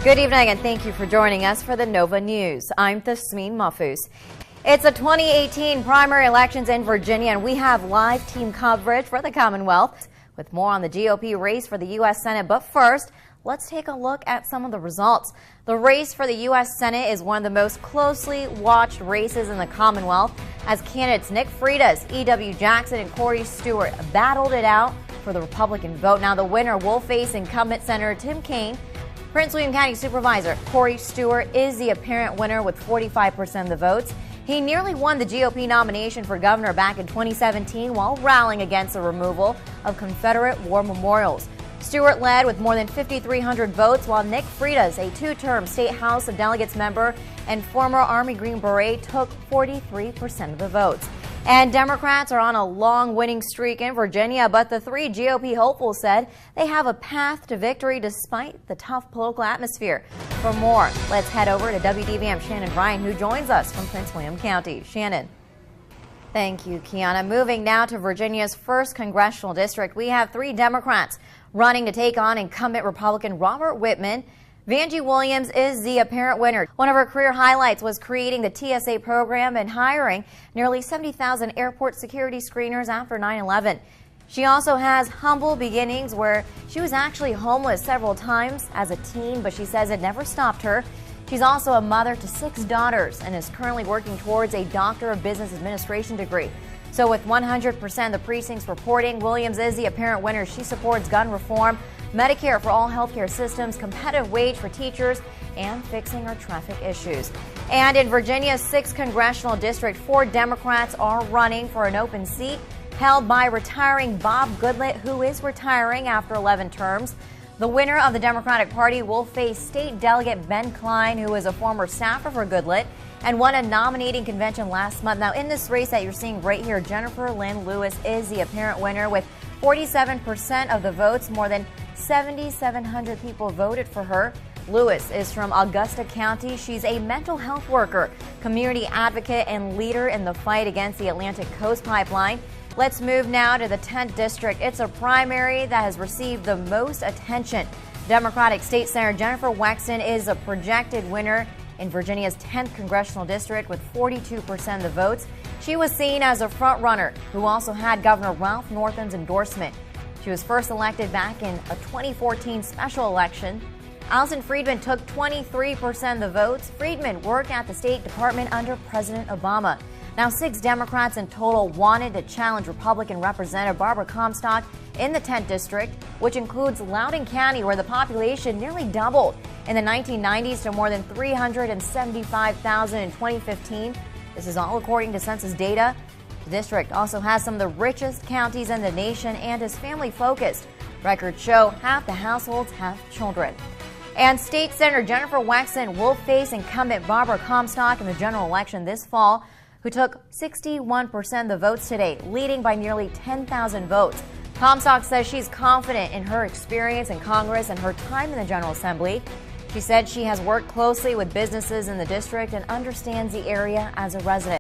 Good evening and thank you for joining us for the Nova News. I'm Tasmeen Mahfouz. It's the 2018 primary elections in Virginia and we have live team coverage for the Commonwealth with more on the GOP race for the U.S. Senate. But first, let's take a look at some of the results. The race for the U.S. Senate is one of the most closely watched races in the Commonwealth as candidates Nick Freitas, E.W. Jackson and Corey Stewart battled it out for the Republican vote. Now the winner will face incumbent Senator Tim Kaine. Prince William County Supervisor Corey Stewart is the apparent winner with 45% of the votes. He nearly won the GOP nomination for governor back in 2017 while rallying against the removal of Confederate war memorials. Stewart led with more than 5,300 votes, while Nick Freitas, a two-term State House of Delegates member and former Army Green Beret, took 43% of the votes. And Democrats are on a long winning streak in Virginia, but the three GOP hopefuls said they have a path to victory despite the tough political atmosphere. For more, let's head over to WDVM Shannon Ryan, who joins us from Prince William County. Shannon. Thank you, Kiana. Moving now to Virginia's 1st congressional district, we have three Democrats running to take on incumbent Republican Robert Whitman. Vanjie Williams is the apparent winner. One of her career highlights was creating the TSA program and hiring nearly 70,000 airport security screeners after 9/11. She also has humble beginnings where she was actually homeless several times as a teen, but she says it never stopped her. She's also a mother to 6 daughters and is currently working towards a Doctor of Business Administration degree. So with 100% of the precincts reporting, Williams is the apparent winner. She supports gun reform, Medicare for all healthcare systems, competitive wage for teachers, and fixing our traffic issues. And in Virginia's 6th congressional district, 4 Democrats are running for an open seat held by retiring Bob Goodlatte, who is retiring after 11 terms. The winner of the Democratic Party will face State Delegate Ben Klein, who is a former staffer for Goodlatte and won a nominating convention last month. Now, in this race that you're seeing right here, Jennifer Lynn Lewis is the apparent winner with 47% of the votes. More than 7,700 people voted for her. Lewis is from Augusta County. She's a mental health worker, community advocate, and leader in the fight against the Atlantic Coast Pipeline. Let's move now to the 10th district. It's a primary that has received the most attention. Democratic State Senator Jennifer Wexton is a projected winner in Virginia's 10th congressional district with 42% of the votes. She was seen as a front runner who also had Governor Ralph Northam's endorsement. She was first elected back in a 2014 special election. Allison Friedman took 23% of the votes. Friedman worked at the State Department under President Obama. Now, 6 Democrats in total wanted to challenge Republican Representative Barbara Comstock in the 10th district, which includes Loudoun County, where the population nearly doubled in the 1990s to more than 375,000 in 2015. This is all according to census data. The district also has some of the richest counties in the nation and is family-focused. Records show half the households have children. And State Senator Jennifer Wexton will face incumbent Barbara Comstock in the general election this fall, who took 61% of the votes today, leading by nearly 10,000 votes. Comstock says she's confident in her experience in Congress and her time in the General Assembly. She said she has worked closely with businesses in the district and understands the area as a resident.